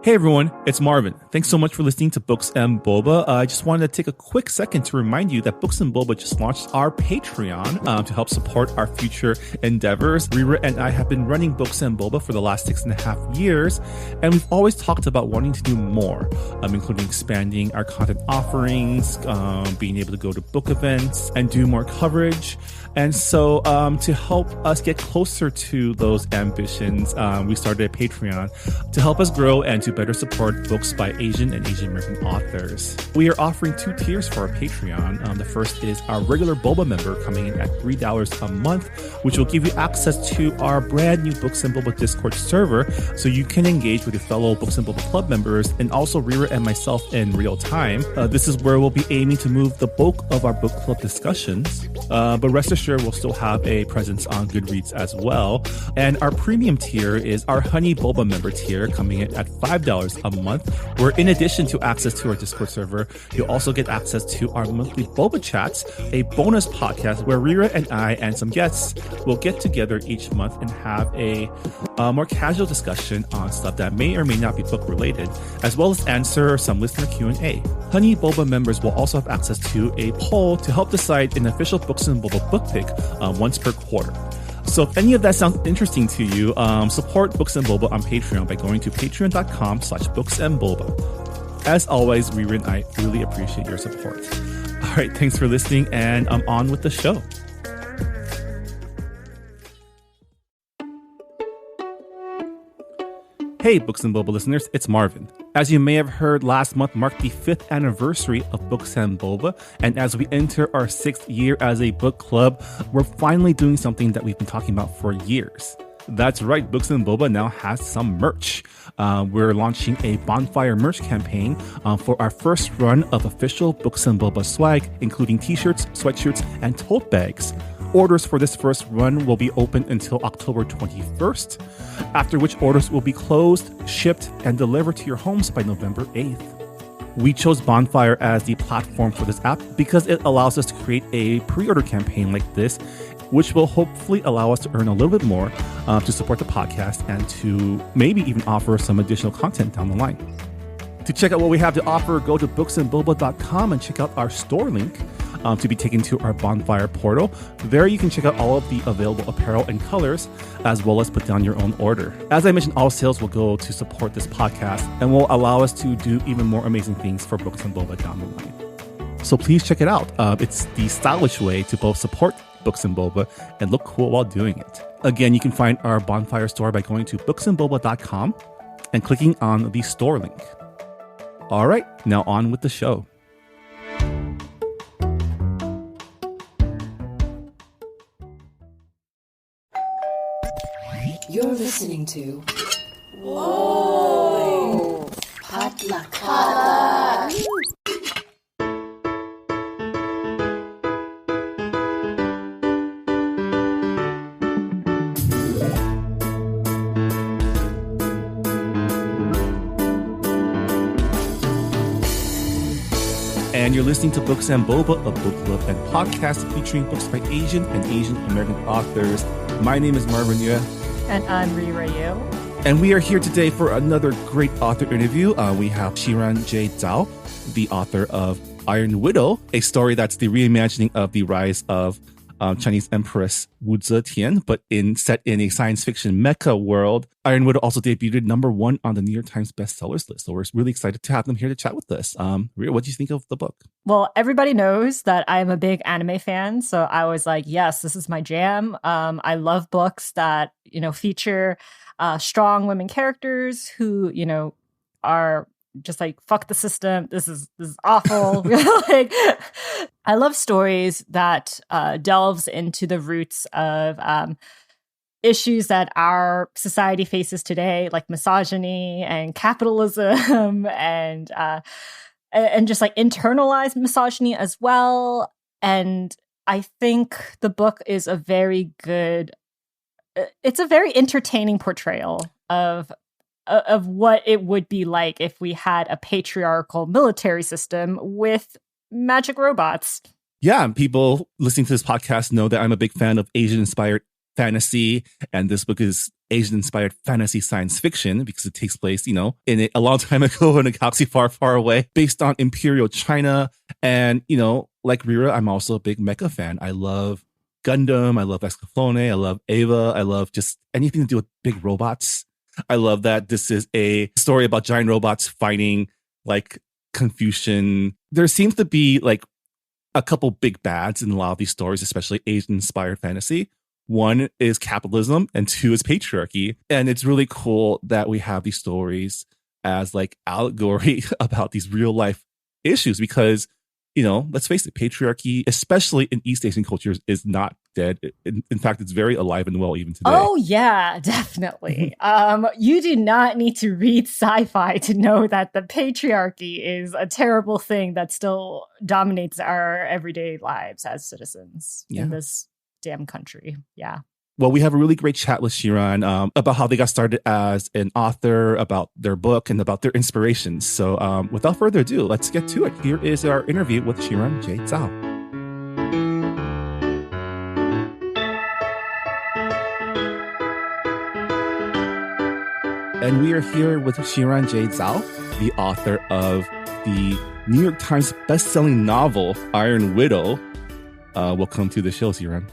Hey everyone, it's Marvin. Thanks so much for listening to Books and Boba. I just wanted to take a quick second to remind you that Books and Boba just launched our Patreon to help support our future endeavors. Rira and I have been running Books and Boba for the last 6.5 years, and we've always talked about wanting to do more, including expanding our content offerings, being able to go to book events and do more coverage. And so to help us get closer to those ambitions, we started a Patreon to help us grow and to better support books by Asian and Asian American authors. We are offering 2 tiers for our Patreon. The first is our regular Boba member coming in at $3 a month, which will give you access to our brand new Books and Boba Discord server, so you can engage with your fellow Books and Boba Club members and also Rira and myself in real time. This is where we'll be aiming to move the bulk of our book club discussions, but rest assured we'll still have a presence on Goodreads as well. And our premium tier is our Honey Boba member tier, coming in at $5 a month, where in addition to access to our Discord server, you'll also get access to our monthly Boba Chats, a bonus podcast where Rira and I and some guests will get together each month and have a more casual discussion on stuff that may or may not be book related, as well as answer some listener Q&A. Honey Boba members will also have access to a poll to help decide an official Books and Boba book pick once per quarter. So if any of that sounds interesting to you, support Books and Boba on Patreon by going to patreon.com/booksandboba. As always, Rira and I really appreciate your support. All right, thanks for listening, and I'm on with the show. Hey, Books and Boba listeners, it's Marvin. As you may have heard, last month marked the 5th anniversary of Books and Boba, and as we enter our 6th year as a book club, we're finally doing something that we've been talking about for years. That's right, Books and Boba now has some merch. We're launching a bonfire merch campaign for our first run of official Books and Boba swag, including t-shirts, sweatshirts, and tote bags. Orders for this first run will be open until October 21st, after which orders will be closed, shipped, and delivered to your homes by November 8th. We chose Bonfire as the platform for this app because it allows us to create a pre-order campaign like this, which will hopefully allow us to earn a little bit more to support the podcast and to maybe even offer some additional content down the line. To check out what we have to offer, go to booksandboba.com and check out our store link to be taken to our Bonfire portal. There you can check out all of the available apparel and colors, as well as put down your own order. As I mentioned, all sales will go to support this podcast and will allow us to do even more amazing things for Books and Boba down the line. So please check it out. It's the stylish way to both support Books and Boba and look cool while doing it. Again, you can find our Bonfire store by going to booksandboba.com and clicking on the store link. All right, now on with the show. You're listening to Whoa! Potluck. And you're listening to Books and Boba, a book club and podcast featuring books by Asian and Asian American authors. My name is Marvin Yue. And I'm Rira Yu. And we are here today for another great author interview. We have Xiran Zhao, the author of Iron Widow, a story that's the reimagining of the rise of Chinese Empress Wu Zetian, but set in a science fiction mecha world. Iron Widow also debuted #1 on the New York Times bestsellers list. So we're really excited to have them here to chat with us. Rhea, what do you think of the book? Well, everybody knows that I'm a big anime fan, so I was like, yes, this is my jam. I love books that, feature strong women characters who, are just like, fuck the system. This is awful. Like, I love stories that delves into the roots of issues that our society faces today, like misogyny and capitalism and just like internalized misogyny as well. And I think the book is a very entertaining portrayal of what it would be like if we had a patriarchal military system with magic robots. Yeah, people listening to this podcast know that I'm a big fan of Asian-inspired fantasy, and this book is Asian-inspired fantasy science fiction because it takes place, in a long time ago in a galaxy far, far away, based on Imperial China. And, like Rira, I'm also a big mecha fan. I love Gundam. I love Escaflowne. I love Eva. I love just anything to do with big robots. I love that this is a story about giant robots fighting like Confucian. There seems to be like a couple big bads in a lot of these stories, especially Asian-inspired fantasy. One is capitalism and two is patriarchy. And it's really cool that we have these stories as like allegory about these real life issues because, let's face it, patriarchy, especially in East Asian cultures, is not dead. In fact, it's very alive and well even today. Oh, yeah, definitely. You do not need to read sci-fi to know that the patriarchy is a terrible thing that still dominates our everyday lives as citizens in this damn country. Yeah. Well, we have a really great chat with Xiran about how they got started as an author, about their book, and about their inspirations. So without further ado, let's get to it. Here is our interview with Xiran J. Zhao. And we are here with Xiran J. Zhao, the author of the New York Times bestselling novel, Iron Widow. Welcome to the show, Xiran.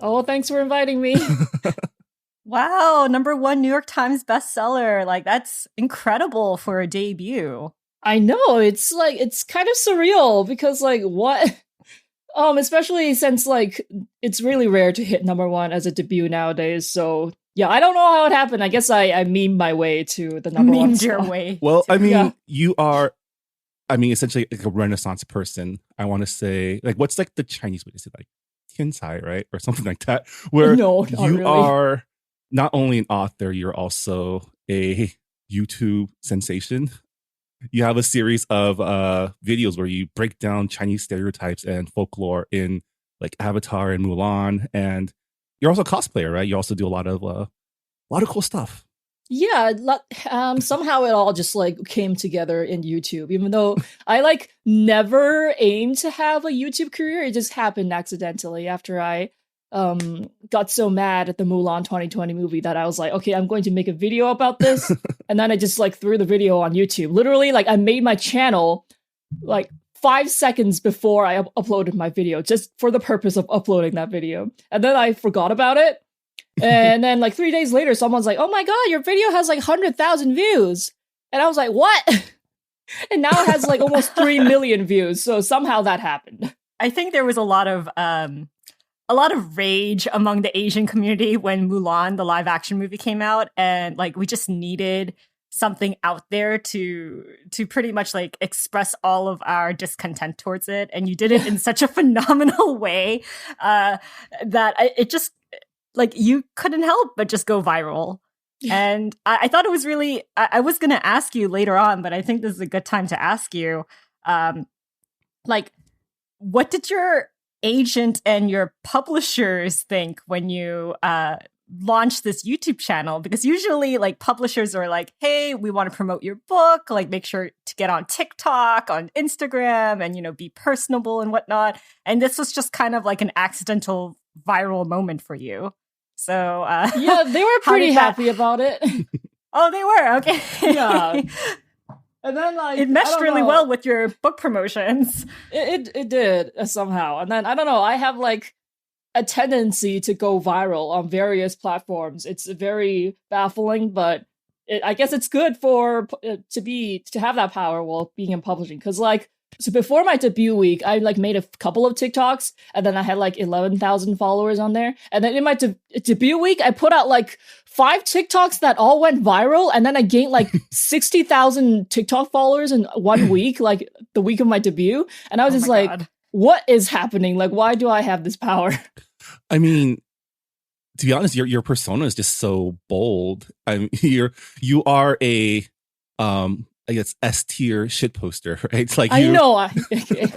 Oh, thanks for inviting me. Wow, #1 New York Times bestseller. Like, that's incredible for a debut. I know, it's kind of surreal because like what? Especially since like it's really rare to hit #1 as a debut nowadays. So yeah, I don't know how it happened. I guess I memed my way to the #1 spot. Your way. Well, I mean, you are, essentially like a Renaissance person. I want to say, like, what's like the Chinese way to say, like, Tiancai, right? Or something like that. Where no, you really. are not only an author, you're also a YouTube sensation. You have a series of videos where you break down Chinese stereotypes and folklore in like Avatar and Mulan, and you're also a cosplayer, right? You also do a lot of cool stuff. Yeah, somehow it all just like came together in YouTube. Even though I like never aimed to have a YouTube career, it just happened accidentally after I got so mad at the Mulan 2020 movie that I was like, okay, I'm going to make a video about this. And then I just like threw the video on YouTube. Literally, like I made my channel like 5 seconds before I uploaded my video, just for the purpose of uploading that video. And then I forgot about it. And then like 3 days later, someone's like, oh my God, your video has like 100,000 views. And I was like, what? And now it has like almost 3 million views. So somehow that happened. I think there was a lot of rage among the Asian community when Mulan, the live action movie, came out. And like, we just needed something out there to pretty much like express all of our discontent towards it. And you did it in such a phenomenal way that it just, like, you couldn't help but just go viral. And I thought it was really, I was going to ask you later on, but I think this is a good time to ask you, like, what did your agent and your publishers think when you launched this YouTube channel? Because usually, like, publishers are like, hey, we want to promote your book, like, make sure to get on TikTok, on Instagram, and, be personable and whatnot. And this was just kind of like an accidental viral moment for you. So yeah, they were pretty happy about it. Oh, they were? Okay. Yeah. And then like it meshed really well with your book promotions. It did somehow. And then I don't know, I have like a tendency to go viral on various platforms. It's very baffling, but I guess it's good for to have that power while being in publishing. Because like, so before my debut week, I like made a couple of TikToks, and then I had like 11,000 followers on there. And then in my debut week, I put out like 5 TikToks that all went viral, and then I gained like 60,000 TikTok followers in 1 week, like the week of my debut. And I was just like, God, what is happening? Like, why do I have this power? I mean, to be honest, your persona is just so bold. I mean, you are a I guess S-tier shit poster, right? It's like I know,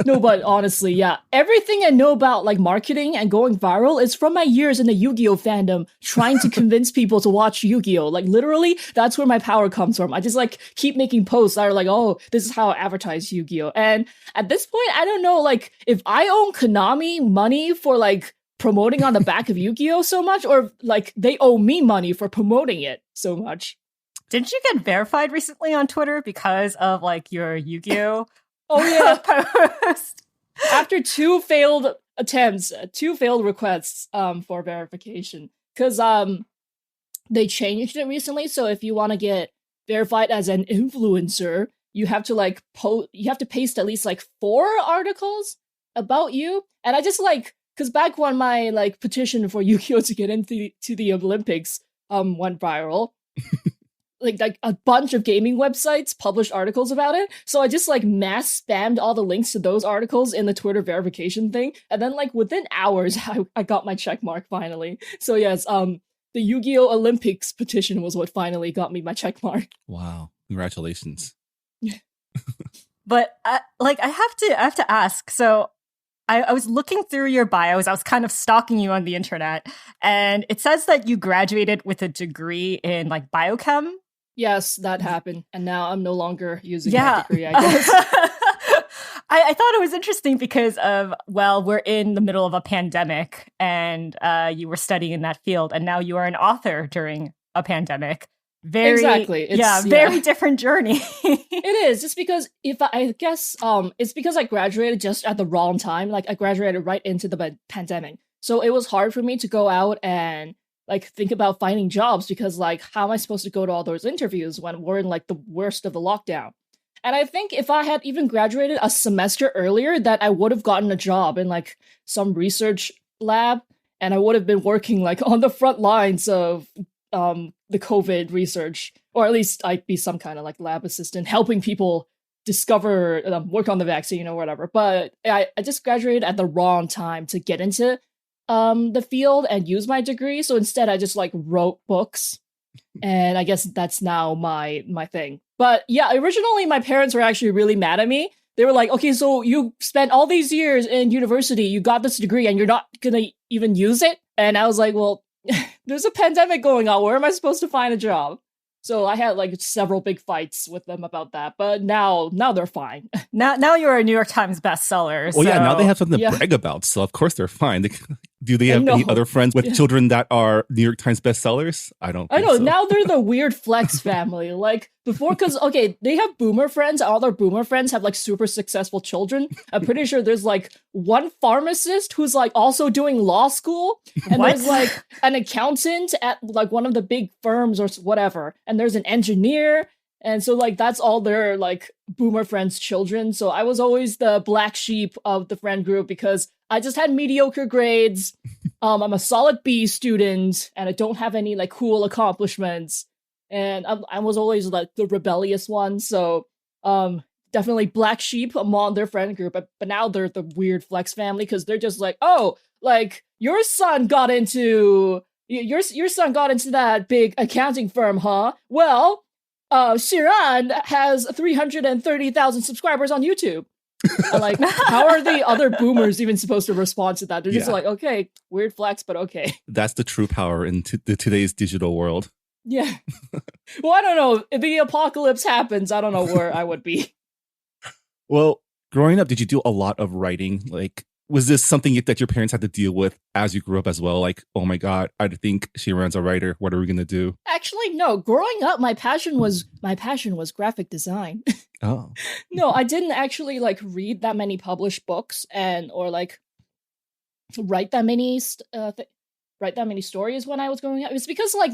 no, but honestly, yeah, everything I know about like marketing and going viral is from my years in the Yu-Gi-Oh fandom, trying to convince people to watch Yu-Gi-Oh. Like literally, that's where my power comes from. I just like keep making posts that are like, oh, this is how I advertise Yu-Gi-Oh. And at this point, I don't know, like if I own Konami money for like promoting on the back of Yu-Gi-Oh so much, or like they owe me money for promoting it so much. Didn't you get verified recently on Twitter because of like your Yu-Gi-Oh? Oh yeah. post? After 2 failed attempts, 2 failed requests for verification, because they changed it recently. So if you want to get verified as an influencer, you have to like you have to paste at least like 4 articles about you. And I just like, because back when my like petition for Yu-Gi-Oh to get into the Olympics went viral, like a bunch of gaming websites published articles about it. So I just like mass spammed all the links to those articles in the Twitter verification thing. And then like within hours, I got my check mark finally. So yes, the Yu-Gi-Oh! Olympics petition was what finally got me my check mark. Wow. Congratulations. But I have to ask. So I was looking through your bios. I was kind of stalking you on the internet, and it says that you graduated with a degree in like biochem. Yes, that happened. And now I'm no longer using that degree, I guess. I thought it was interesting because of, well, we're in the middle of a pandemic, and you were studying in that field, and now you are an author during a pandemic. Exactly. Very different journey. It is, just because I guess it's because I graduated just at the wrong time. Like I graduated right into the pandemic. So it was hard for me to go out and like think about finding jobs, because like how am I supposed to go to all those interviews when we're in like the worst of the lockdown? And I think if I had even graduated a semester earlier, that I would have gotten a job in like some research lab, and I would have been working like on the front lines of the COVID research, or at least I'd be some kind of like lab assistant helping people discover, work on the vaccine or whatever. But I just graduated at the wrong time to get into the field and use my degree. So instead I just like wrote books, and I guess that's now my thing. But yeah, originally my parents were actually really mad at me. They were like, okay, so you spent all these years in university, you got this degree, and you're not gonna even use it? And I was like, well, there's a pandemic going on. Where am I supposed to find a job? So I had like several big fights with them about that, but now they're fine. Now you're a New York Times bestseller. Well, yeah, now they have something to brag about, so of course they're fine. Do they have any other friends with children that are New York Times bestsellers? I know. So. Now they're the weird flex family. Like before, because okay, they have boomer friends. All their boomer friends have like super successful children. I'm pretty sure there's like one pharmacist who's like also doing law school, and there's like an accountant at like one of the big firms or whatever, and there's an engineer. And so like that's all their like boomer friends' children. So I was always the black sheep of the friend group because I just had mediocre grades. I'm a solid B student, and I don't have any like cool accomplishments. And I was always like the rebellious one. So definitely black sheep among their friend group. But now they're the weird flex family because they're just like, oh, like your son got into that big accounting firm, huh? Well, Xiran has 330,000 subscribers on YouTube. And like, how are the other boomers even supposed to respond to that? They're just like, okay, weird flex, but okay. That's the true power in today's digital world. Yeah. Well, I don't know. If the apocalypse happens, I don't know where I would be. Well, growing up, did you do a lot of writing? Like, was this something that your parents had to deal with as you grew up as well? Like, oh my God, I think Xiran's a writer. What are we going to do? Actually, no. Growing up, my passion was graphic design. Oh. No, I didn't actually like read that many published books or like write that many stories when I was growing up. It's because like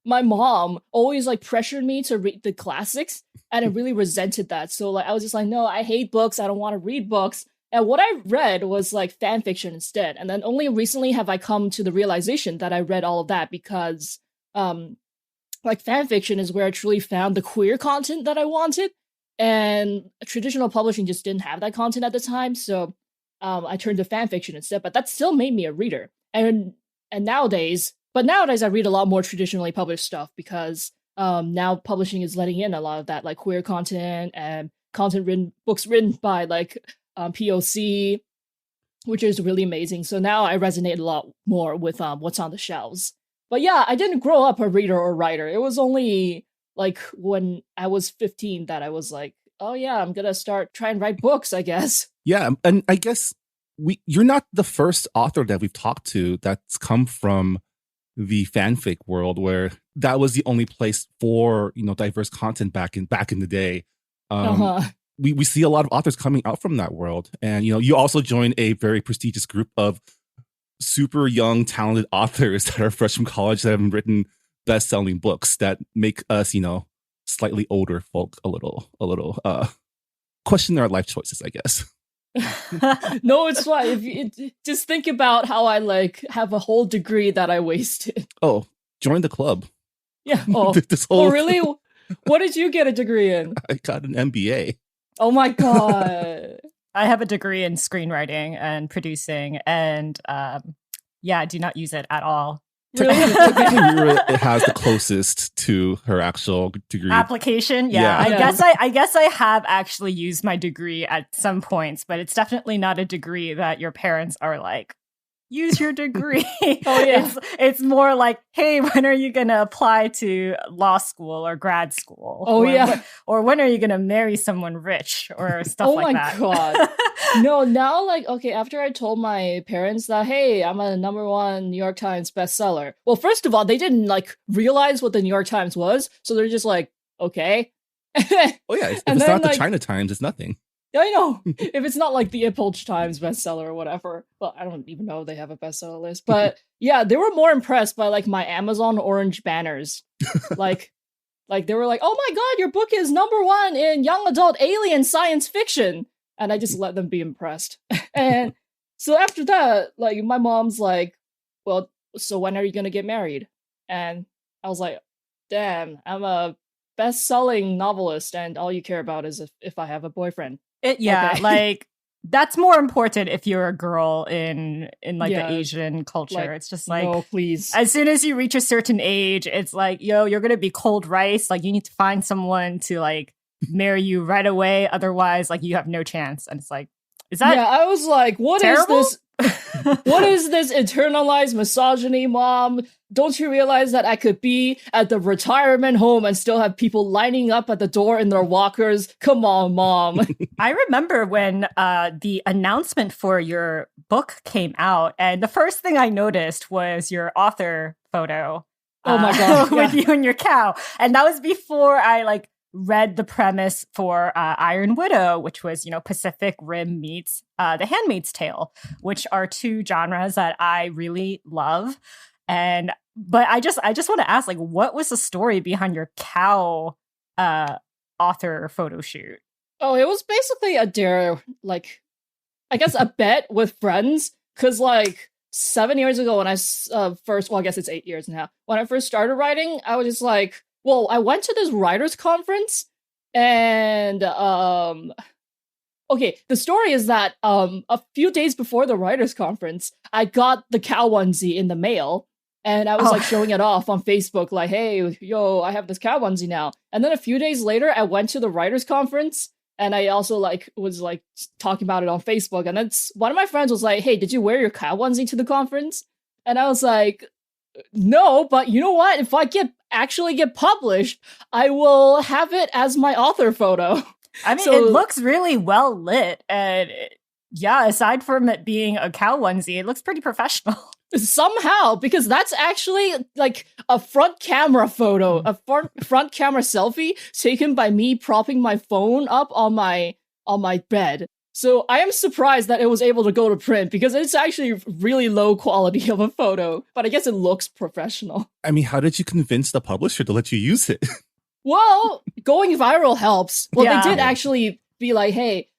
my mom always like pressured me to read the classics, and I really resented that. So like I was just like, no, I hate books. I don't want to read books. And what I read was like fan fiction instead. And then only recently have I come to the realization that I read all of that because like fan fiction is where I truly found the queer content that I wanted. And traditional publishing just didn't have that content at the time. So I turned to fan fiction instead, but that still made me a reader. And nowadays I read a lot more traditionally published stuff because now publishing is letting in a lot of that like queer content and books written by like POC, which is really amazing. So now I resonate a lot more with what's on the shelves. But yeah, I didn't grow up a reader or writer. It was only like when I was 15 that I was like, oh yeah, I'm gonna start try and write books, I guess. Yeah, and I guess you're not the first author that we've talked to that's come from the fanfic world, where that was the only place for diverse content back in the day. We see a lot of authors coming out from that world, and you also join a very prestigious group of super young, talented authors that are fresh from college that have written best-selling books that make us, slightly older folk a little question their life choices, I guess. No, it's fine. If you just think about how I have a whole degree that I wasted. Oh, join the club. Yeah. Oh, really? What did you get a degree in? I got an MBA. Oh my god. I have a degree in screenwriting and producing, and I do not use it at all. Really? It has the closest to her actual degree application. Yeah. I guess I have actually used my degree at some points, but it's definitely not a degree that your parents are like, use your degree. Oh yeah. It's more like, hey, when are you gonna apply to law school or grad school? Oh yeah. Or when are you gonna marry someone rich or stuff like that? Oh my god. No, now after I told my parents that, hey, I'm a #1 New York Times bestseller. Well, first of all, they didn't realize what the New York Times was, so they're just like, okay. Oh yeah, if it's not the China Times, it's nothing. I know. If it's not the Ipolch Times bestseller or whatever. Well, I don't even know they have a bestseller list. But yeah, they were more impressed by my Amazon orange banners. They were like, oh my god, your book is #1 in young adult alien science fiction. And I just let them be impressed. And so after that, my mom's like, well, so when are you going to get married? And I was like, damn, I'm a best-selling novelist and all you care about is if I have a boyfriend. That's more important if you're a girl in the Asian culture. It's just no, please. As soon as you reach a certain age, it's like, yo, you're gonna be cold rice. You need to find someone to marry you right away. Otherwise, you have no chance. And it's like, is that? Yeah, I was like, what terrible? Is this? What is this internalized misogyny, mom? Don't you realize that I could be at the retirement home and still have people lining up at the door in their walkers? Come on, mom. I remember when the announcement for your book came out, and the first thing I noticed was your author photo. Oh my god, with you and your cow. And that was before I read the premise for Iron Widow, which was, Pacific Rim meets The Handmaid's Tale, which are two genres that I really love. But I just want to ask, what was the story behind your cow author photo shoot? Oh, it was basically a dare, I guess a bet with friends, because 7 years ago when I first, well, I guess it's 8 years now, when I first started writing, I was just well, I went to this writers conference and okay, the story is that a few days before the writers conference, I got the cow onesie in the mail and I was showing it off on Facebook hey, yo, I have this cow onesie now. And then a few days later, I went to the writers conference and I also was talking about it on Facebook. And then one of my friends was like, hey, did you wear your cow onesie to the conference? And I was like, no, but you know what? If I actually get published, I will have it as my author photo. I mean, it looks really well lit, and aside from it being a cow onesie, it looks pretty professional. Somehow, because that's actually a front camera photo, a front camera selfie taken by me propping my phone up on my bed. So I am surprised that it was able to go to print because it's actually really low quality of a photo, but I guess it looks professional. I mean, how did you convince the publisher to let you use it? Well, going viral helps. Well, They did actually be like, hey,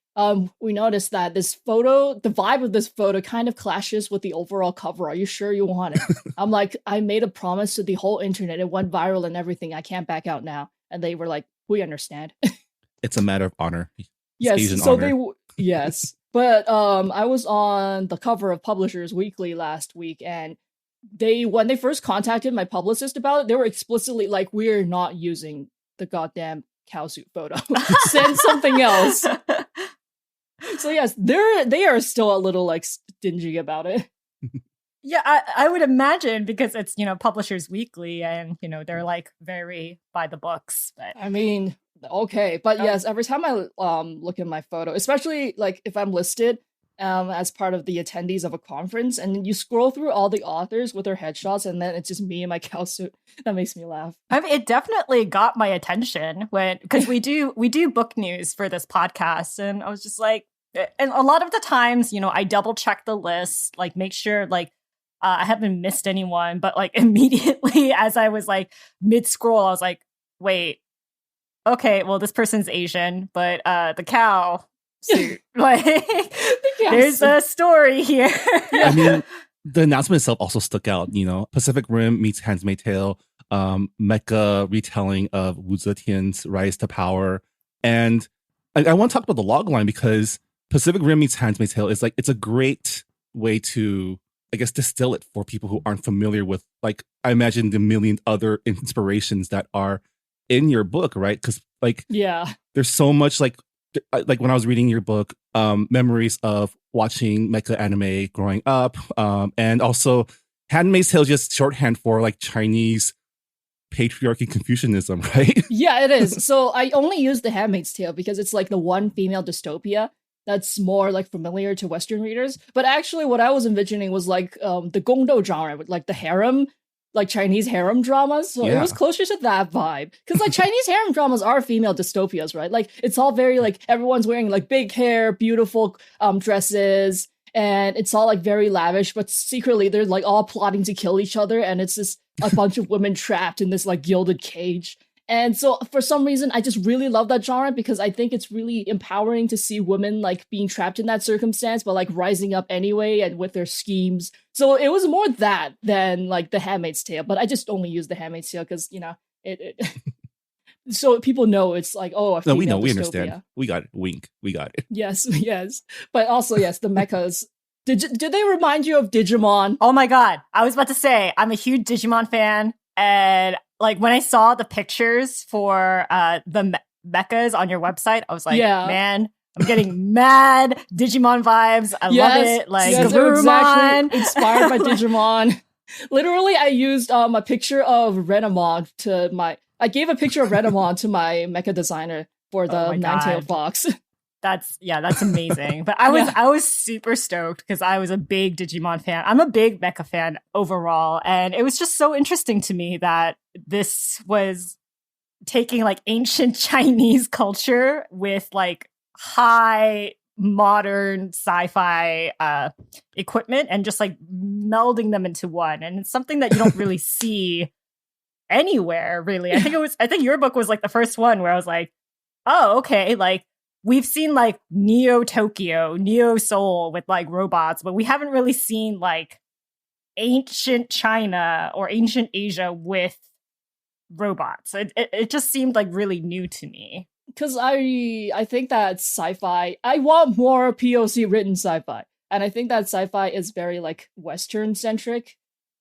we noticed that this photo, the vibe of this photo kind of clashes with the overall cover. Are you sure you want it? I'm like, I made a promise to the whole internet. It went viral and everything. I can't back out now. And they were like, we understand. It's a matter of honor. Yes, Asian so honor. Yes. But I was on the cover of Publishers Weekly last week, and when they first contacted my publicist about it, they were explicitly like, we're not using the goddamn cowsuit photo. Send something else. So yes, they are still a little stingy about it. Yeah, I would imagine because it's, Publishers Weekly and, they're very by the books. But I mean, okay. But yes, every time I look at my photo, especially if I'm listed, as part of the attendees of a conference, and you scroll through all the authors with their headshots, and then it's just me in my cow suit. That makes me laugh. I mean, it definitely got my attention because we do book news for this podcast, and I was just like, and a lot of the times, I double check the list, like make sure like I haven't missed anyone, but like immediately as I was like mid scroll, I was like, wait, okay, well this person's Asian, but the cow suit, like there's a story here. I mean, the announcement itself also stuck out. Pacific Rim meets Handmaid's Tale, mecha retelling of Wu Zetian's rise to power, and I want to talk about the log line because Pacific Rim meets Handmaid's Tale is like it's a great way to, I guess, distill it for people who aren't familiar with, like, I imagine the million other inspirations that are in your book, right? Because there's so much like when I was reading your book, memories of watching mecha anime growing up, and also Handmaid's Tale is just shorthand for like Chinese patriarchy Confucianism, right? Yeah, it is. So I only use the Handmaid's Tale because it's like the one female dystopia that's more like familiar to Western readers. But actually what I was envisioning was like the gongdou genre, with like the harem, like Chinese harem dramas. So it was closer to that vibe. Because like Chinese harem dramas are female dystopias, right? Like it's all very like everyone's wearing like big hair, beautiful dresses, and it's all like very lavish, but secretly they're like all plotting to kill each other, and it's just a bunch of women trapped in this like gilded cage. And so for some reason, I just really love that genre because I think it's really empowering to see women like being trapped in that circumstance, but like rising up anyway and with their schemes. So it was more that than like The Handmaid's Tale, but I just only use The Handmaid's Tale because, it so people know it's like, oh, no, we know, we understand. We got it. Wink. We got it. Yes. But also, yes, the mechas. Did they remind you of Digimon? Oh my God. I was about to say, I'm a huge Digimon fan. And like when I saw the pictures for the mechas on your website, I was like, man, I'm getting mad Digimon vibes. I love it. Like, they're exactly inspired by Digimon. Literally, I used a picture of Renamon I gave a picture of Renamon to my mecha designer for the Nine-Tailed Fox. That's amazing. But I was super stoked because I was a big Digimon fan. I'm a big mecha fan overall. And it was just so interesting to me that this was taking like ancient Chinese culture with like high modern sci-fi equipment and just like melding them into one. And it's something that you don't really see anywhere, really. I think your book was like the first one where I was like, oh, okay, like we've seen like Neo Tokyo, Neo Seoul with like robots, but we haven't really seen like ancient China or ancient Asia with robots. It just seemed like really new to me. Because I think that sci-fi, I want more POC written sci-fi. And I think that sci-fi is very like Western centric.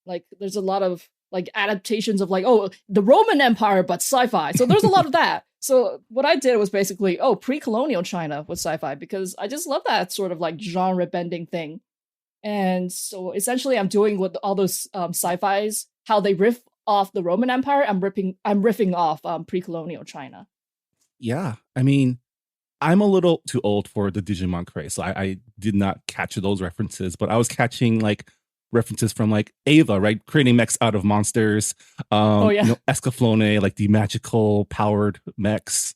Like there's a lot of like adaptations of like, oh, the Roman Empire, but sci-fi. So there's a lot of that. So what I did was basically, pre-colonial China with sci-fi, because I just love that sort of like genre bending thing. And so essentially I'm doing with all those sci-fis, how they riff off the Roman Empire, I'm riffing off pre-colonial China. Yeah. I mean, I'm a little too old for the Digimon craze, so I did not catch those references, but I was catching like references from like Ava, right? Creating mechs out of monsters. Escaflowne, like the magical powered mechs.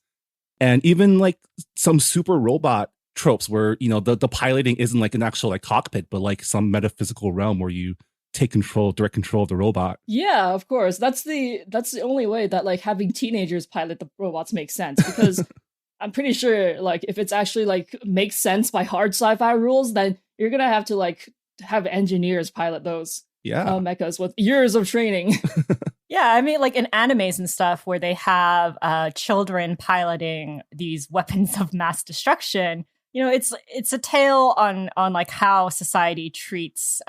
And even like some super robot tropes where, the piloting isn't like an actual like cockpit, but like some metaphysical realm where you take direct control of the robot. Yeah, of course. That's the only way that like having teenagers pilot the robots makes sense, because I'm pretty sure like if it's actually like makes sense by hard sci-fi rules, then you're gonna have to like have engineers pilot those mechas with years of training. Yeah, I mean, like in animes and stuff where they have children piloting these weapons of mass destruction, it's a tale on like how society treats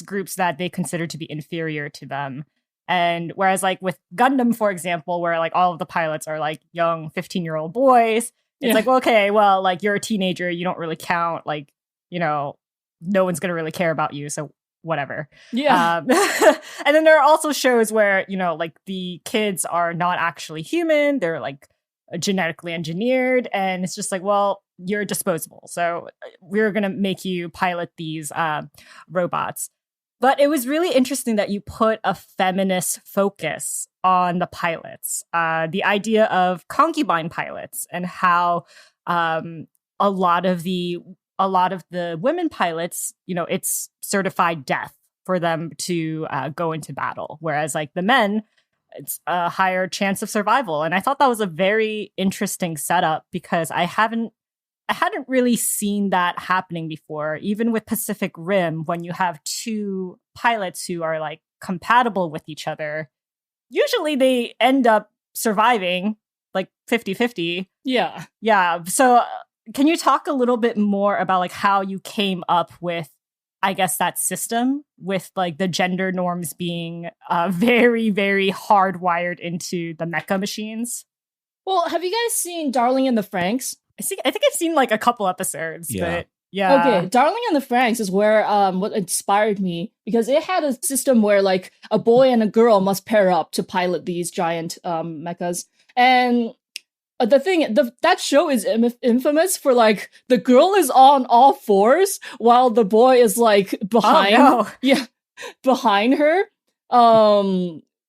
groups that they consider to be inferior to them. And whereas like with Gundam, for example, where like all of the pilots are like young 15-year-old boys, it's like, well, okay, well, like you're a teenager, you don't really count, like, no one's gonna really care about you, so whatever. And then there are also shows where like the kids are not actually human, they're like genetically engineered, and it's just like, well, you're disposable, so we're gonna make you pilot these robots. But it was really interesting that you put a feminist focus on the pilots, the idea of concubine pilots, and how a lot of the women pilots, it's certified death for them to go into battle, whereas like the men, it's a higher chance of survival. And I thought that was a very interesting setup because I hadn't really seen that happening before. Even with Pacific Rim, when you have two pilots who are like compatible with each other, usually they end up surviving like 50-50. Yeah. Yeah. So can you talk a little bit more about like how you came up with, I guess, that system with like the gender norms being very, very hardwired into the mecha machines? Well, have you guys seen Darling in the Franxx? I think I've seen like a couple episodes, but yeah. Okay, Darling in the Franxx is where what inspired me, because it had a system where like a boy and a girl must pair up to pilot these giant mechas. And that show is infamous for like the girl is on all fours while the boy is like behind. Oh, no. Yeah, behind her.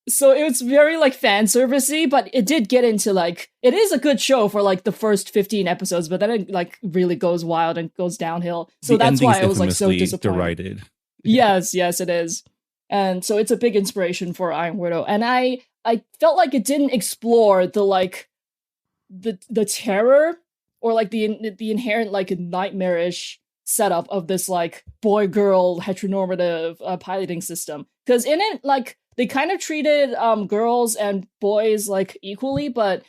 So it was very like fan servicey, but it did get into like, it is a good show for like the first 15 episodes, but then it like really goes wild and goes downhill. So that's why I was like so disappointed. Derided. Yes, it is. And so it's a big inspiration for Iron Widow. And I felt like it didn't explore the like the terror or like the inherent like nightmarish setup of this like boy girl heteronormative piloting system. Because in it, like, they kind of treated girls and boys like equally, but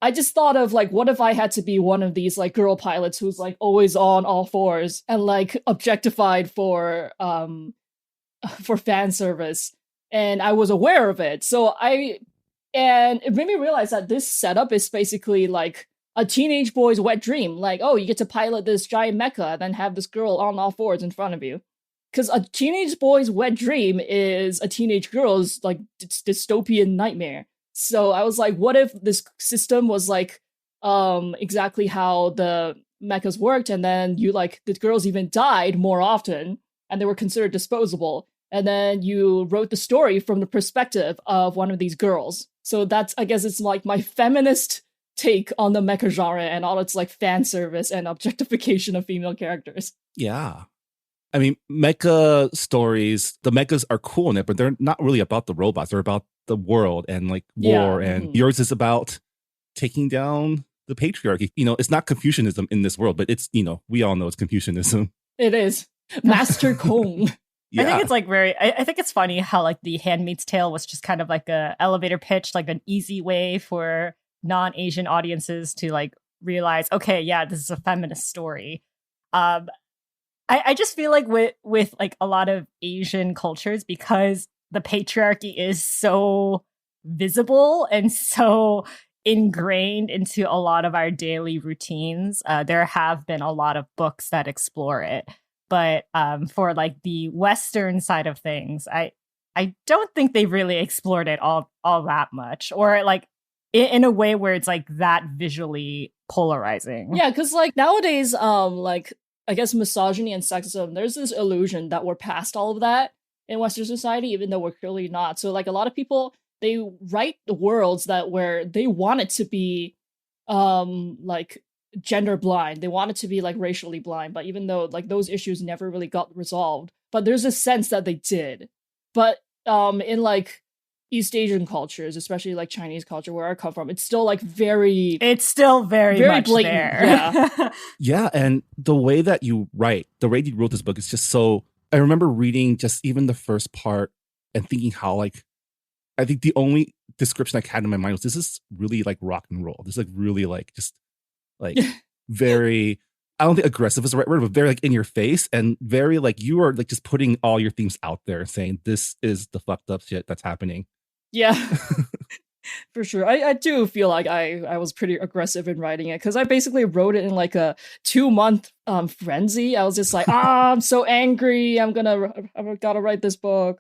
I just thought of like, what if I had to be one of these like girl pilots who's like always on all fours and like objectified for fan service, and I was aware of it. And it made me realize that this setup is basically like a teenage boy's wet dream. Like, oh, you get to pilot this giant mecha and then have this girl on all fours in front of you. Because a teenage boy's wet dream is a teenage girl's like dystopian nightmare. So I was like, what if this system was like exactly how the mechas worked, and then you like the girls even died more often and they were considered disposable, and then you wrote the story from the perspective of one of these girls. So that's, I guess it's like my feminist take on the mecha genre and all its like fan service and objectification of female characters. Yeah. I mean, mecha stories, the mechas are cool in it, but they're not really about the robots. They're about the world and like war. Yeah. And yours is about taking down the patriarchy. It's not Confucianism in this world, but it's, we all know it's Confucianism. It is. Master Kong. Yeah. I think it's like I think it's funny how like the Handmaid's Tale was just kind of like a elevator pitch, like an easy way for non-Asian audiences to like realize, okay, yeah, this is a feminist story. I just feel like with like a lot of Asian cultures, because the patriarchy is so visible and so ingrained into a lot of our daily routines, there have been a lot of books that explore it. But for like the Western side of things, I don't think they've really explored it all that much, or like in a way where it's like that visually polarizing. Yeah, because like nowadays, like I guess misogyny and sexism, there's this illusion that we're past all of that in Western society, even though we're clearly not. So like a lot of people, they write the worlds that where they want it to be like gender blind. They want it to be like racially blind, but even though like those issues never really got resolved, but there's a sense that they did. But in like East Asian cultures, especially like Chinese culture where I come from, it's still like very much blatant. there. Yeah. Yeah, and the way that you write, the way you wrote this book is just so... I remember reading just even the first part and thinking how like... I think the only description I had in my mind was, this is really like rock and roll. This is like really like just like very... I don't think aggressive is the right word, but very like in your face, and very like you are like just putting all your themes out there and saying this is the fucked up shit that's happening. Yeah, for sure. I do feel like I was pretty aggressive in writing it, because I basically wrote it in like a 2-month frenzy. I was just like, I'm so angry. I've gotta write this book.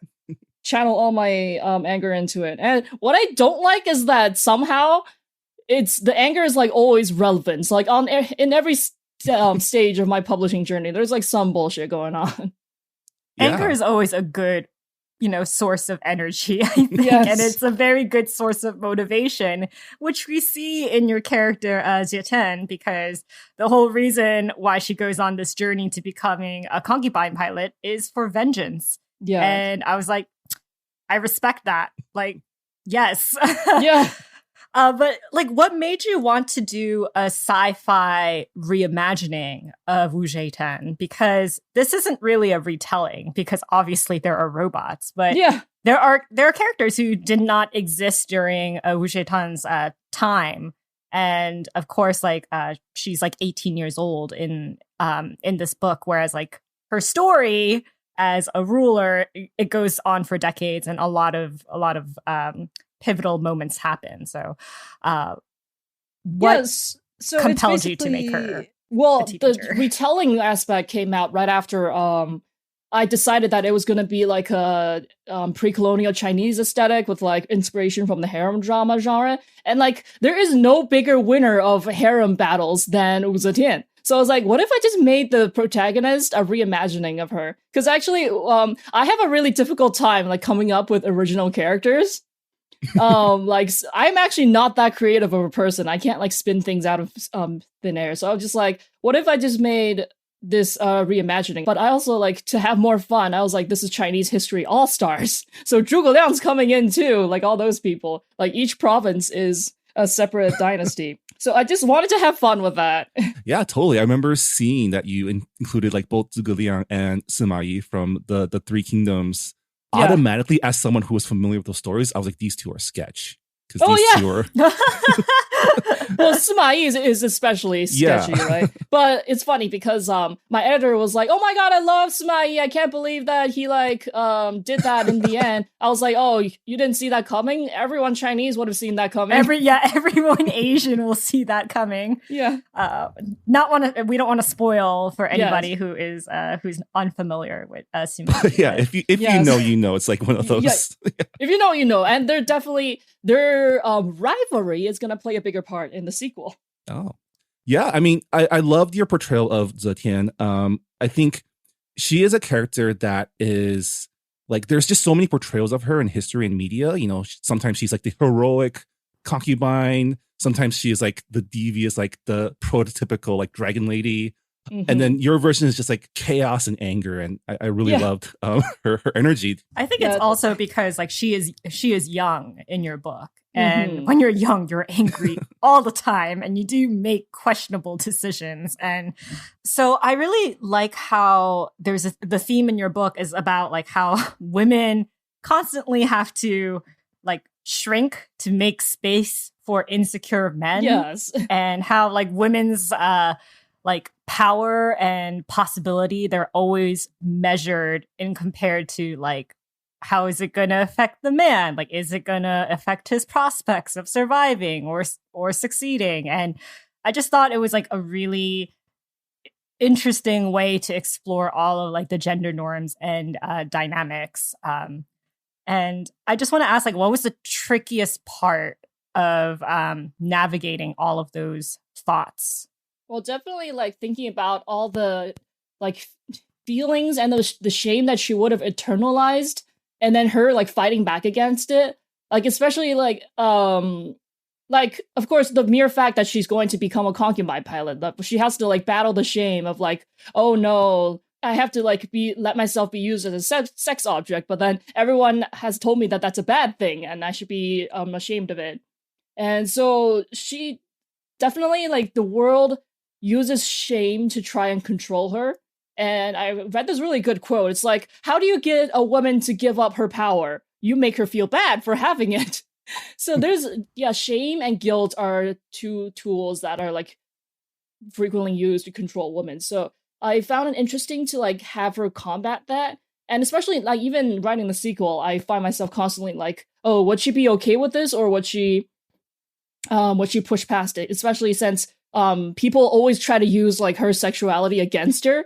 Channel all my anger into it. And what I don't like is that somehow it's the anger is like always relevant. So, like in every stage of my publishing journey, there's like some bullshit going on. Anger is always a good, source of energy, I think. Yes. And it's a very good source of motivation, which we see in your character, Xiran, because the whole reason why she goes on this journey to becoming a concubine pilot is for vengeance. Yeah. And I was like, I respect that. Like, yes. Yeah. But like, what made you want to do a sci-fi reimagining of Wu Zhetan? Because this isn't really a retelling, because obviously there are robots, but there are characters who did not exist during Wu Zhetan's time, and of course, like she's like 18 years old in this book, whereas like her story as a ruler, it goes on for decades, and a lot of pivotal moments happen. So, what compelled you to make her? Well, the retelling aspect came out right after I decided that it was going to be like a pre-colonial Chinese aesthetic with like inspiration from the harem drama genre, and like there is no bigger winner of harem battles than Wu Zetian. So I was like, what if I just made the protagonist a reimagining of her? Because actually, I have a really difficult time like coming up with original characters. Like I'm actually not that creative of a person. I can't like spin things out of thin air. So I was just like, what if I just made this reimagining? But I also like to have more fun. I was like, this is Chinese history all-stars. So Zhuge Liang's coming in too, like all those people. Like each province is a separate dynasty. So I just wanted to have fun with that. Yeah, totally. I remember seeing that you included like both Zhuge Liang and Sima Yi from the Three Kingdoms. Automatically, as someone who was familiar with those stories, I was like, these two are sketch. Because two are... Well, Sima Yi is especially sketchy, right? But it's funny because my editor was like, oh my god, I love Sima Yi. I can't believe that he like did that in the end. I was like, oh, you didn't see that coming? Everyone Chinese would have seen that coming. Everyone Asian will see that coming. Yeah. We don't want to spoil for anybody who is who's unfamiliar with Sima Yi. Yeah, if you know, you know. It's like one of those. Yeah. If you know, you know. And they're definitely their rivalry is going to play a bigger part in the sequel. Oh, yeah. I mean, I loved your portrayal of Zetian. I think she is a character that is like, there's just so many portrayals of her in history and media. You know, sometimes she's like the heroic concubine. Sometimes she is like the devious, like the prototypical like dragon lady. Mm-hmm. And then your version is just like chaos and anger, and I really loved her energy. I think it's also because like she is young in your book, and when you're young, you're angry all the time, and you do make questionable decisions. And so I really like how the theme in your book is about like how women constantly have to like shrink to make space for insecure men. Yes, and how like women's like power and possibility, they're always measured and compared to like, how is it going to affect the man? Like, is it going to affect his prospects of surviving or succeeding? And I just thought it was like a really interesting way to explore all of like the gender norms and dynamics. And I just want to ask, like, what was the trickiest part of navigating all of those thoughts? Well, definitely like thinking about all the like feelings and the shame that she would have internalized, and then her like fighting back against it. Like especially like of course the mere fact that she's going to become a concubine pilot, but she has to like battle the shame of like, oh no, I have to like let myself be used as a sex object, but then everyone has told me that that's a bad thing and I should be ashamed of it. And so she definitely like the world uses shame to try and control her. And I read this really good quote. It's like, how do you get a woman to give up her power? You make her feel bad for having it. So there's, shame and guilt are two tools that are like frequently used to control women. So I found it interesting to like have her combat that. And especially like even writing the sequel, I find myself constantly like, oh, would she be okay with this? Or would she push past it? Especially since people always try to use like her sexuality against her.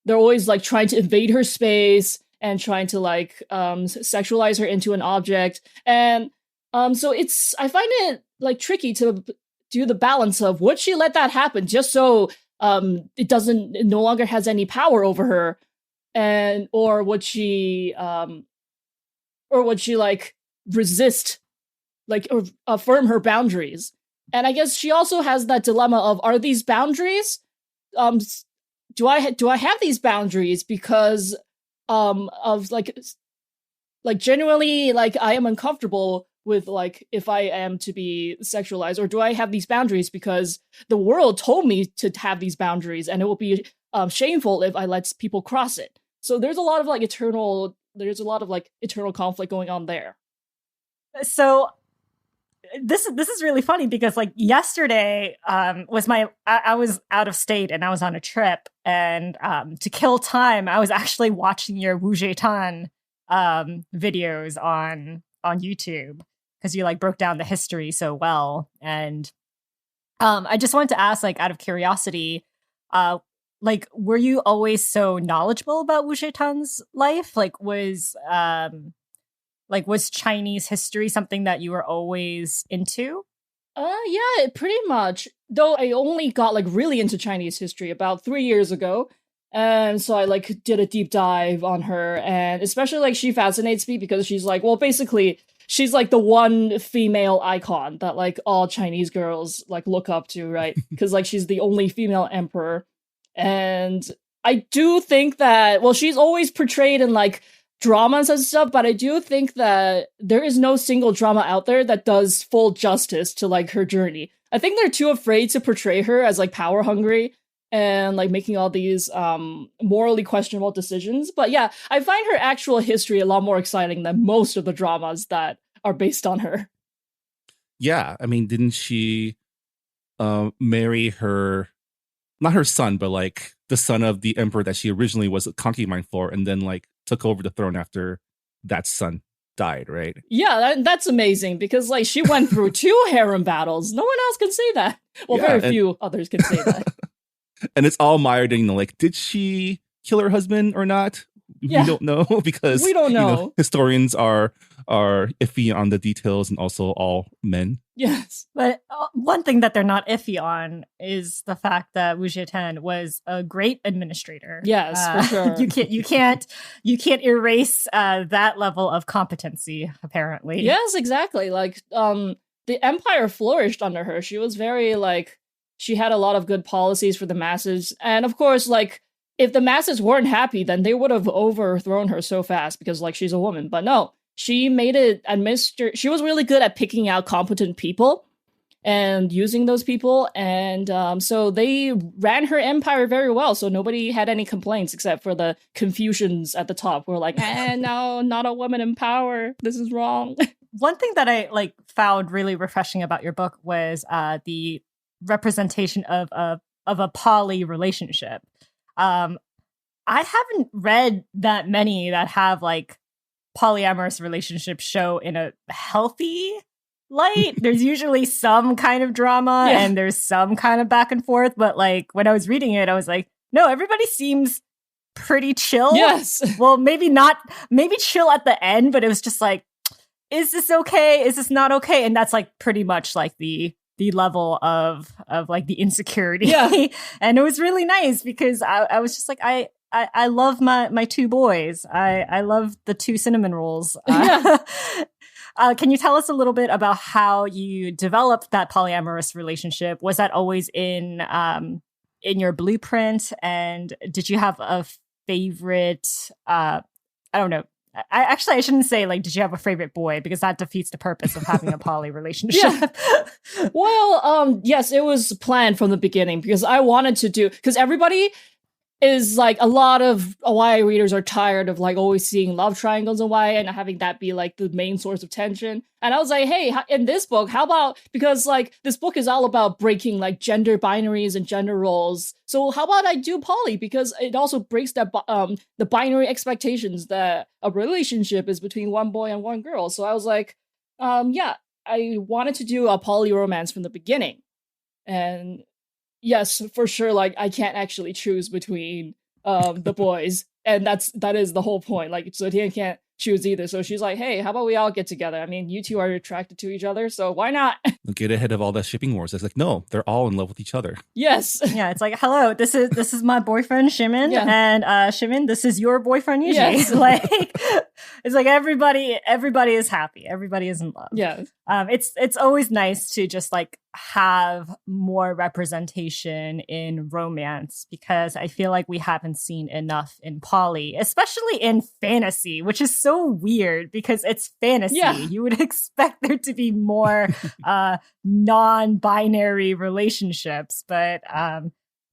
They're always like trying to invade her space and trying to like sexualize her into an object. And so I find it like tricky to do the balance of would she let that happen just so it no longer has any power over her, and or would she like resist, like or affirm her boundaries? And I guess she also has that dilemma of, are these boundaries, do I have these boundaries because of like genuinely, like, I am uncomfortable with, like, if I am to be sexualized, or do I have these boundaries because the world told me to have these boundaries and it will be shameful if I let people cross it? So there's a lot of eternal conflict going on there. So this is really funny because like yesterday I was out of state and I was on a trip, and to kill time I was actually watching your Wu Tan videos on YouTube, because you like broke down the history so well. And I just wanted to ask, like, out of curiosity, like, were you always so knowledgeable about Wu Tan's life? Was Chinese history something that you were always into? Yeah, pretty much. Though I only got like really into Chinese history about 3 years ago. And so I like did a deep dive on her, and especially like she fascinates me because she's like, well, basically she's like the one female icon that like all Chinese girls like look up to, right? Because like she's the only female emperor. And I do think that, well, she's always portrayed in like dramas and stuff, but I do think that there is no single drama out there that does full justice to like her journey. I think they're too afraid to portray her as like power hungry and like making all these morally questionable decisions. But yeah, I find her actual history a lot more exciting than most of the dramas that are based on her. Yeah, I mean, didn't she marry her, not her son, but like the son of the emperor that she originally was a concubine for, and then like took over the throne after that son died, right? Yeah, that's amazing, because like she went through 2 harem battles. No one else can say that. Well, yeah, very few others can say that. And it's all mired in, like, did she kill her husband or not? Yeah. We don't know, because we don't know. Historians are iffy on the details, and also all men. Yes. But one thing that they're not iffy on is the fact that Wu Tan was a great administrator. Yes, for sure. You can't erase that level of competency, apparently. Yes, exactly. Like the empire flourished under her. She was very like, she had a lot of good policies for the masses. And of course, like, if the masses weren't happy, then they would have overthrown her so fast, because like she's a woman. But no, she made it she was really good at picking out competent people and using those people. And so they ran her empire very well. So nobody had any complaints except for the Confucians at the top who were like, no, not a woman in power. This is wrong. One thing that I like found really refreshing about your book was the representation of a poly relationship. I haven't read that many that have like polyamorous relationships show in a healthy light. There's usually some kind of drama and there's some kind of back and forth, but like when I was reading it, I was like, no, everybody seems pretty chill. Yes. Well, maybe chill at the end, but it was just like, is this okay? Is this not okay? And that's like pretty much like the level of like the insecurity. Yeah. And it was really nice because I was just like, I love my 2 boys. I love the 2 cinnamon rolls. Yeah. Can you tell us a little bit about how you developed that polyamorous relationship? Was that always in your blueprint? And did you have a favorite, I don't know. I shouldn't say like, did you have a favorite boy? Because that defeats the purpose of having a poly relationship. Yeah. Well, yes, it was planned from the beginning, because I wanted to because everybody is like, a lot of YA readers are tired of like always seeing love triangles in YA and having that be like the main source of tension. And I was like, hey, in this book, how about, because like this book is all about breaking like gender binaries and gender roles. So how about I do poly, because it also breaks that the binary expectations that a relationship is between one boy and one girl. So I was like, yeah, I wanted to do a poly romance from the beginning. And yes, for sure, like I can't actually choose between the boys, and that is the whole point. Like, so Tian can't choose either. So she's like, hey, how about we all get together? I mean, you two are attracted to each other, so why not? Get ahead of all the shipping wars. It's like, no, they're all in love with each other. Yes. Yeah, it's like, hello, this is my boyfriend Shimin, Yeah. and Shimin, this is your boyfriend Yuji. Yes. Like, it's like everybody is happy, everybody is in love. Yeah. It's always nice to just like have more representation in romance, because I feel like we haven't seen enough in poly, especially in fantasy, which is so weird because it's fantasy. Yeah. You would expect there to be more non-binary relationships, but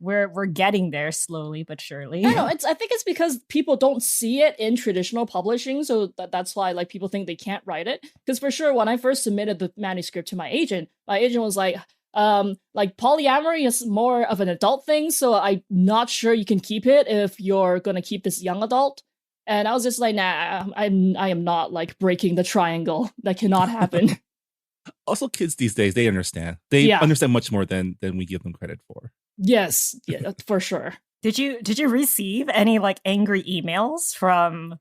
we're getting there slowly but surely. I know. I think it's because people don't see it in traditional publishing, so that's why like people think they can't write it. Because for sure, when I first submitted the manuscript to my agent was like polyamory is more of an adult thing, so I'm not sure you can keep it if you're gonna keep this young adult. And I was just like, nah, I am not like breaking the triangle. That cannot happen. Also, kids these days, they understand. They understand much more than we give them credit for. Yes, yeah, for sure. Did you receive any like angry emails from,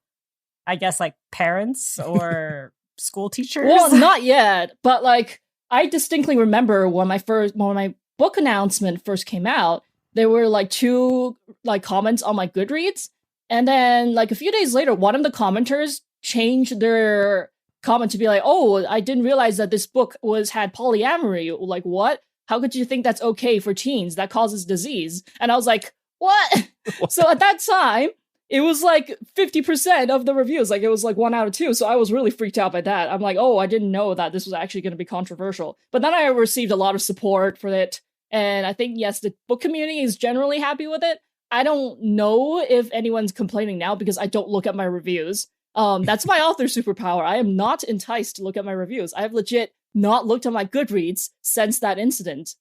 I guess, like parents or school teachers? Well, not yet, but like I distinctly remember when my book announcement first came out, there were like 2 like comments on my Goodreads, and then like a few days later, one of the commenters changed their comment to be like, "Oh, I didn't realize that this book had polyamory." Like, what? How could you think that's okay for teens? That causes disease. And I was like, what? So at that time, it was like 50% of the reviews. Like it was like 1 out of 2. So I was really freaked out by that. I'm like, oh, I didn't know that this was actually going to be controversial. But then I received a lot of support for it. And I think, yes, the book community is generally happy with it. I don't know if anyone's complaining now because I don't look at my reviews. That's my author superpower. I am not enticed to look at my reviews. I have legit not looked at my Goodreads since that incident.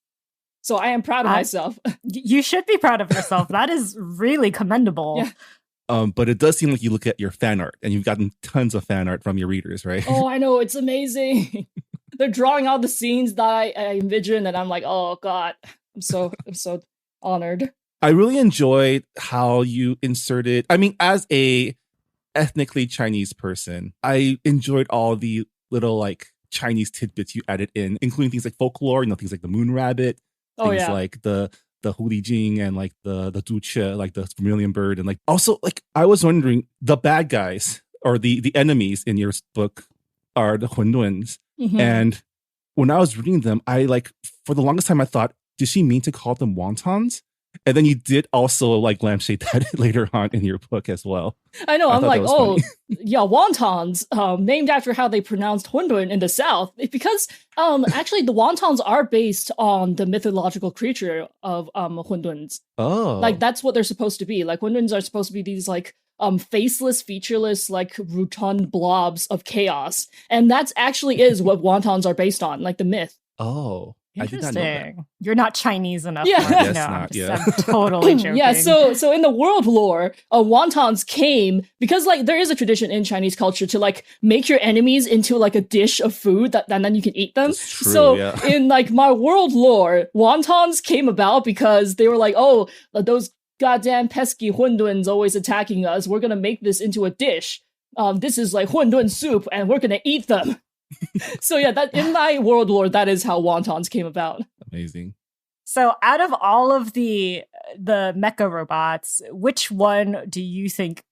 So I am proud of myself. You should be proud of yourself. That is really commendable. Yeah. But it does seem like you look at your fan art, and you've gotten tons of fan art from your readers, right? Oh, I know. It's amazing. They're drawing all the scenes that I envision, and I'm like, oh God, I'm so honored. I really enjoyed how you inserted, I mean, as a ethnically Chinese person, I enjoyed all the little like Chinese tidbits you added in, including things like folklore, things like the moon rabbit, things like the Huli Jing and like the Duche, like the vermilion bird. And like also like I was wondering, the bad guys or the enemies in your book are the Hunduns. Mm-hmm. And when I was reading them, I like for the longest time I thought, did she mean to call them wontons? And then you did also like lampshade that later on in your book as well. I know. I'm like, oh, yeah, wontons, named after how they pronounced Hundun in the South. Because actually the wontons are based on the mythological creature of Hunduns. Oh. Like that's what they're supposed to be. Like Hunduns are supposed to be these like faceless, featureless, like rotund blobs of chaos. And that's actually is what wontons are based on, like the myth. Oh. I did not know that. You're not Chinese enough. Yeah. Mark. Yes, No, not, I'm totally joking. Yeah, so in the world lore, wontons came because like there is a tradition in Chinese culture to like make your enemies into like a dish of food and then you can eat them. That's true, so yeah. in like my world lore, wontons came about because they were like, oh, those goddamn pesky Hunduns always attacking us. We're gonna make this into a dish. This is like Hundun soup, and we're gonna eat them. So yeah, that in my world lore, that is how wontons came about. Amazing. So out of all of the mecha robots, which one do you think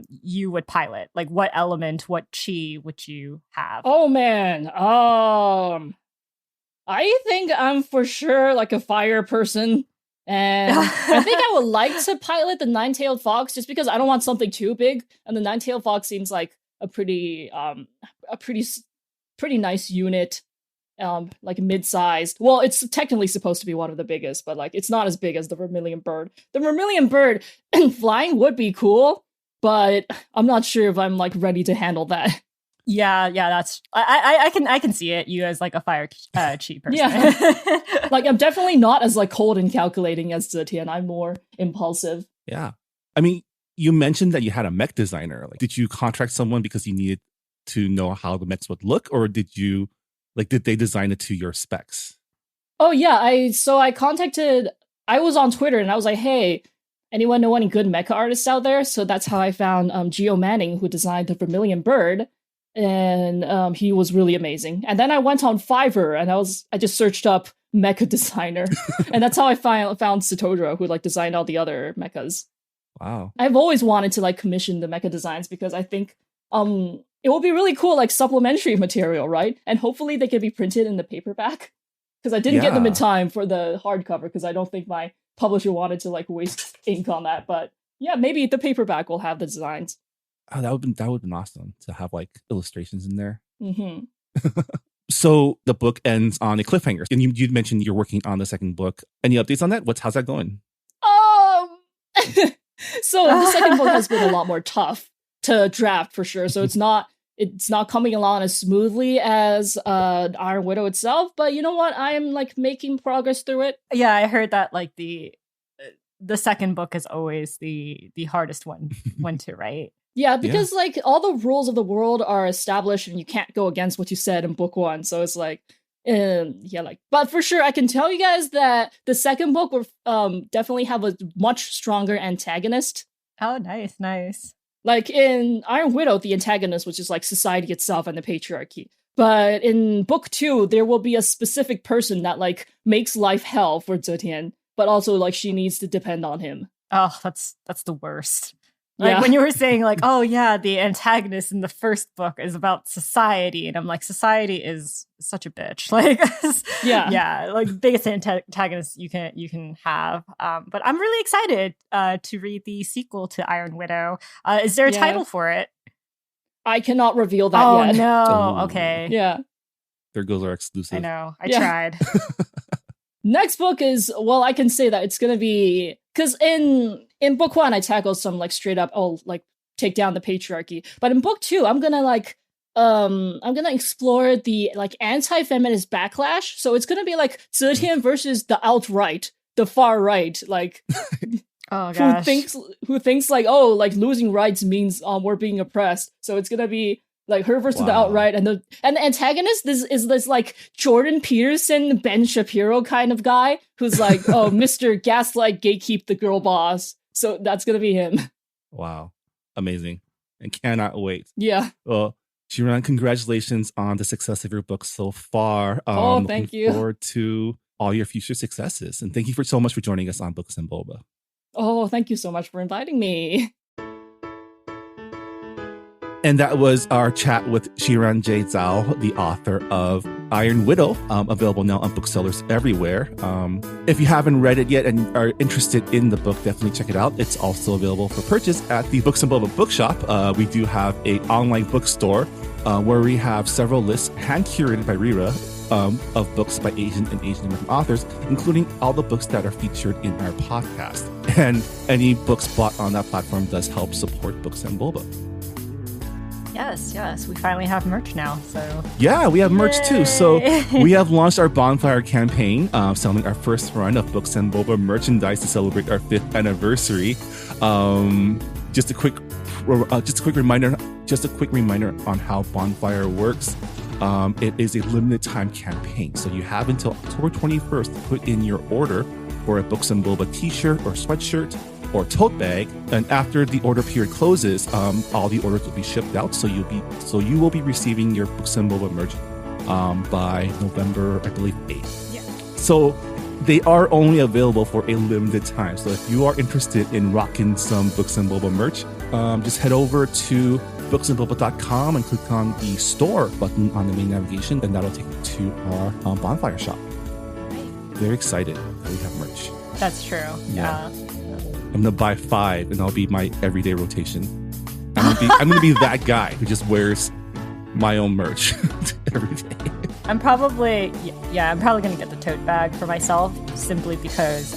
you would pilot? Like what element, what chi would you have? Oh man. I think I'm for sure like a fire person. And I think I would like to pilot the nine-tailed fox just because I don't want something too big. And the nine-tailed fox seems like a pretty nice unit, like mid-sized. Well, it's technically supposed to be one of the biggest, but like it's not as big as the vermilion bird. The vermilion bird flying would be cool, but I'm not sure if I'm like ready to handle that. Yeah, that's I can see it. You as like a fire chi person. Yeah, like I'm definitely not as like cold and calculating as Zetian. I'm more impulsive. Yeah, I mean, you mentioned that you had a mech designer. Like, did you contract someone because you needed to know how the mechs would look, or did they design it to your specs? Oh yeah, I was on Twitter and I was like, hey, anyone know any good mecha artists out there? So that's how I found Geo Manning, who designed the Vermilion Bird. And he was really amazing. And then I went on Fiverr and I just searched up mecha designer. And that's how I found Satodra, who like designed all the other mechas. Wow. I've always wanted to like commission the mecha designs because I think it will be really cool, like supplementary material, right? And hopefully they can be printed in the paperback. Because I didn't get them in time for the hardcover because I don't think my publisher wanted to like waste ink on that. But yeah, maybe the paperback will have the designs. Oh, that would have been awesome to have like illustrations in there. Mm-hmm. So the book ends on a cliffhanger. And you mentioned you're working on the second book. Any updates on that? How's that going? So the second book has been a lot more tough to draft for sure. So it's not coming along as smoothly as Iron Widow itself. But you know what? I am like making progress through it. Yeah, I heard that like the second book is always the hardest one to write. Yeah, because like all the rules of the world are established and you can't go against what you said in book one. So it's like, but for sure, I can tell you guys that the second book will definitely have a much stronger antagonist. Oh, nice. Like in Iron Widow, the antagonist was just like society itself and the patriarchy. But in book 2, there will be a specific person that like makes life hell for Zetian, but also like she needs to depend on him. Oh, that's the worst. Like when you were saying like, oh yeah, the antagonist in the first book is about society, and I'm like, society is such a bitch. Like, like biggest antagonist you can have. But I'm really excited to read the sequel to Iron Widow. Is there a title for it? I cannot reveal that yet. Oh no. Okay. Yeah. There goes our exclusive. I know. I tried. Next book is, well, I can say that it's going to be, because in book 1, I tackled some like straight up, take down the patriarchy. But in book 2, I'm going to explore the like anti-feminist backlash. So it's going to be like Zetian versus the alt-right, the far right, like oh gosh. who thinks like, oh, like losing rights means we're being oppressed. So it's going to be like her versus the outright, and the antagonist is this like Jordan Peterson, Ben Shapiro kind of guy who's like, oh, Mr. Gaslight Gatekeep the girl boss. So that's gonna be him. Wow, amazing, and cannot wait. Yeah. Well, Xiran, congratulations on the success of your book so far. Thank you. Looking forward to all your future successes, and thank you so much for joining us on Books and Boba. Oh, thank you so much for inviting me. And that was our chat with Xiran J. Zhao, the author of Iron Widow, available now on booksellers everywhere. If you haven't read it yet and are interested in the book, definitely check it out. It's also available for purchase at the Books and Boba bookshop. We do have an online bookstore where we have several lists hand-curated by Rira of books by Asian and Asian American authors, including all the books that are featured in our podcast. And any books bought on that platform does help support Books and Boba. Yes. We finally have merch now. So yeah, we have merch too. So we have launched our bonfire campaign, selling our first run of Books and Boba merchandise to celebrate our 5th anniversary. Just a quick reminder on how bonfire works. It is a limited time campaign, so you have until October 21st to put in your order for a Books and Boba t-shirt or sweatshirt or tote bag, and after the order period closes, all the orders will be shipped out. So you will be receiving your Books and Boba merch by November, I believe, 8th. Yeah. So they are only available for a limited time. So if you are interested in rocking some Books and Boba merch, just head over to booksandboba.com and click on the store button on the main navigation, and that'll take you to our bonfire shop. Very excited that we have merch. That's true. Yeah. I'm gonna buy 5, and I'll be my everyday rotation. I'm gonna be that guy who just wears my own merch every day. I'm probably gonna get the tote bag for myself simply because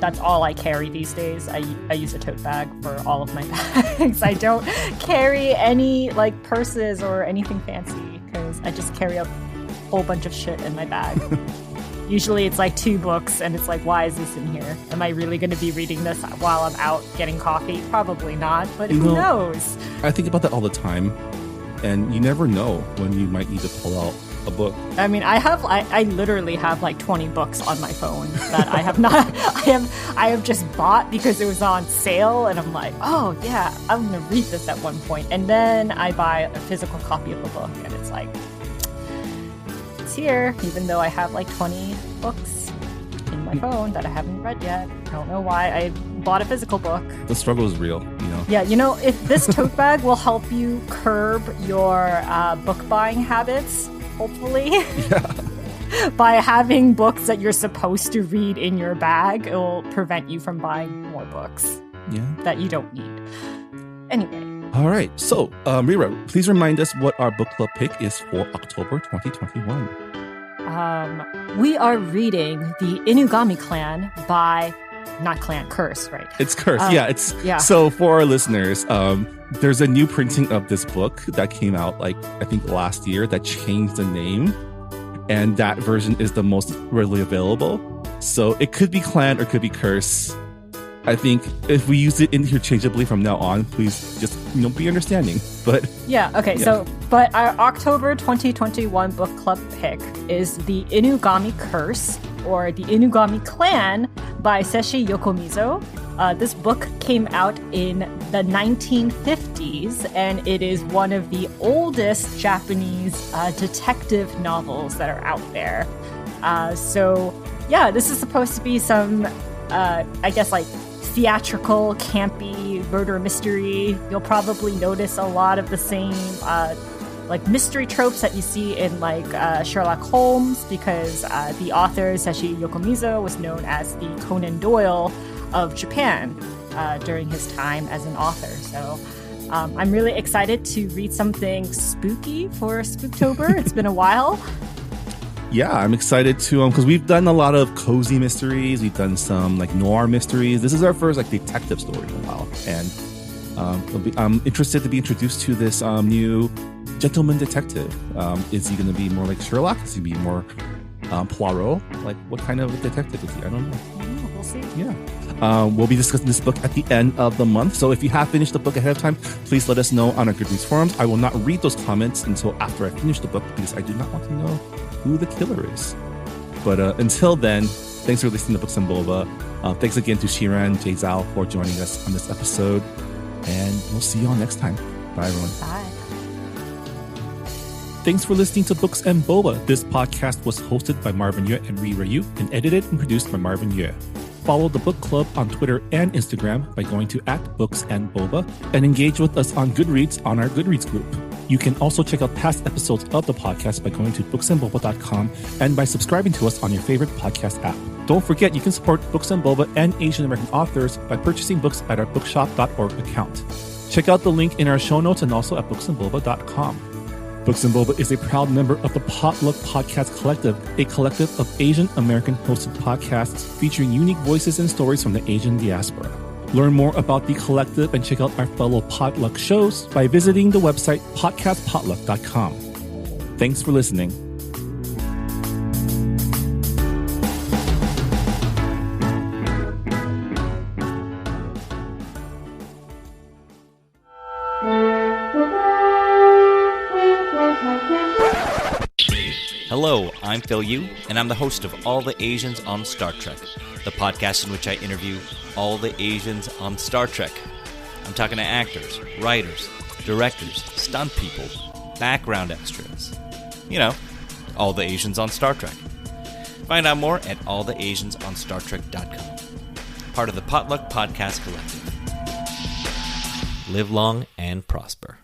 that's all I carry these days. I use a tote bag for all of my bags. I don't carry any like purses or anything fancy because I just carry a whole bunch of shit in my bag. Usually it's like 2 books and it's like, why is this in here? Am I really going to be reading this while I'm out getting coffee? Probably not, but who knows? I think about that all the time, and you never know when you might need to pull out a book. I mean, I literally have like 20 books on my phone that I have not, I have just bought because it was on sale, and I'm like, oh yeah, I'm gonna read this at one point, and then I buy a physical copy of the book, and it's like, it's here, even though I have like 20 books in my phone that I haven't read yet. I don't know why I bought a physical book. The struggle is real, you know. Yeah, you know, if this tote bag will help you curb your book buying habits, hopefully, by having books that you're supposed to read in your bag, it will prevent you from buying more books that you don't need. Anyway. All right. So, Rira, please remind us what our book club pick is for October 2021. We are reading The Inugami Clan by... Not clan, curse, right? It's curse. So for our listeners, there's a new printing of this book that came out like I think last year that changed the name, and that version is the most readily available. So it could be clan or it could be curse. I think if we use it interchangeably from now on, please just be understanding. But but our October 2021 book club pick is The Inugami Curse, or The Inugami Clan by Seshi Yokomizo. This book came out in the 1950s, and it is one of the oldest Japanese detective novels that are out there. This is supposed to be some, I guess, like theatrical, campy murder mystery. You'll probably notice a lot of the same like mystery tropes that you see in like Sherlock Holmes, because the author Seshi Yokomizo was known as the Conan Doyle of Japan during his time as an author. So I'm really excited to read something spooky for Spooktober. It's been a while. Yeah, I'm excited to because we've done a lot of cozy mysteries. We've done some like noir mysteries. This is our first like detective story in a while, and I'm interested to be introduced to this new gentleman detective. Is he going to be more like Sherlock? Is he going to be more Poirot? Like, what kind of detective is he? I don't know. We'll see. Yeah. We'll be discussing this book at the end of the month. So if you have finished the book ahead of time, please let us know on our Goodreads forums. I will not read those comments until after I finish the book, because I do not want to know who the killer is. But until then, thanks for listening to Books and Boba. Thanks again to Xiran, Zhao for joining us on this episode. And we'll see you all next time. Bye, everyone. Bye. Thanks for listening to Books and Boba. This podcast was hosted by Marvin Yue and Rira Yu and edited and produced by Marvin Yue. Follow the book club on Twitter and Instagram by going to @BooksandBoba and engage with us on Goodreads on our Goodreads group. You can also check out past episodes of the podcast by going to booksandboba.com and by subscribing to us on your favorite podcast app. Don't forget, you can support Books and Boba and Asian American authors by purchasing books at our bookshop.org account. Check out the link in our show notes and also at booksandboba.com. Books and Boba is a proud member of the Potluck Podcast Collective, a collective of Asian American hosted podcasts featuring unique voices and stories from the Asian diaspora. Learn more about the collective and check out our fellow Potluck shows by visiting the website podcastpotluck.com. Thanks for listening. Hello, I'm Phil Yu, and I'm the host of All the Asians on Star Trek, the podcast in which I interview all the Asians on Star Trek. I'm talking to actors, writers, directors, stunt people, background extras. You know, all the Asians on Star Trek. Find out more at alltheasiansonstartrek.com. Part of the Potluck Podcast Collective. Live long and prosper.